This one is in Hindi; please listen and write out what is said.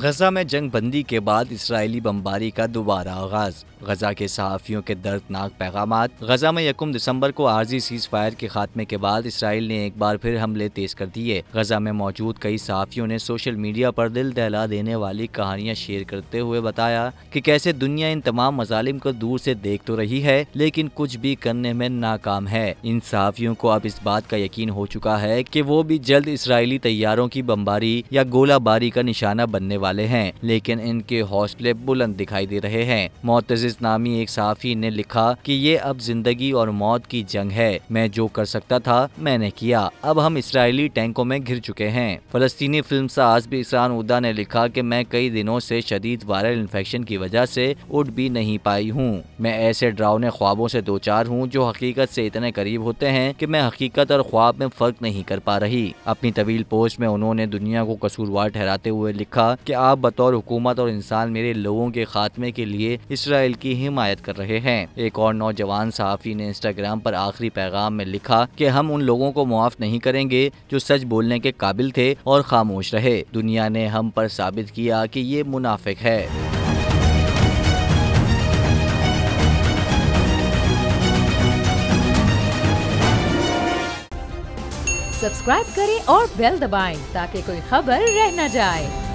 गजा में जंग बंदी के बाद इसराइली बमबारी का दोबारा आगाज। गजा के सहाफ़ियों के दर्दनाक पैगामात। गजा में 1 दिसंबर को आर्जी सीज फायर के खात्मे के बाद इसराइल ने एक बार फिर हमले तेज कर दिए। गजा में मौजूद कई सहाफ़ियों ने सोशल मीडिया पर दिल दहला देने वाली कहानियां शेयर करते हुए बताया कि कैसे दुनिया इन तमाम मजालिम को दूर से देख तो रही है लेकिन कुछ भी करने में नाकाम है। इन सहाफ़ियों को अब इस बात का यकीन हो चुका है कि वो भी जल्द इसराइली तैयारों की बमबारी या गोलाबारी का निशाना बनने वाले हैं, लेकिन इनके हौसले बुलंद दिखाई दे रहे हैं। मोतजिज नामी एक सहाफ़ी ने लिखा कि ये अब जिंदगी और मौत की जंग है। मैं जो कर सकता था मैंने किया। अब हम इसराइली टैंकों में घिर चुके हैं। फलस्तीनी फिल्मसाज बिसान उदा ने लिखा कि मैं कई दिनों से शदीद वायरल इन्फेक्शन की वजह से उठ भी नहीं पाई हूँ। मैं ऐसे डरावने ख्वाबों से दो चार हूँ जो हकीकत से इतने करीब होते हैं कि मैं हकीकत और ख्वाब में फर्क नहीं कर पा रही। अपनी तवील पोस्ट में उन्होंने दुनिया को कसूरवार ठहराते हुए लिखा कि आप बतौर हुकूमत और इंसान मेरे लोगों के खात्मे के लिए इसराइल की हिमायत कर रहे हैं। एक और नौजवान सहाफ़ी ने इंस्टाग्राम पर आखिरी पैगाम में लिखा कि हम उन लोगों को मुआफ नहीं करेंगे जो सच बोलने के काबिल थे और खामोश रहे। दुनिया ने हम पर साबित किया कि ये मुनाफिक है। सब्सक्राइब करें और बेल दबाएं ताकि कोई खबर रह न जाए।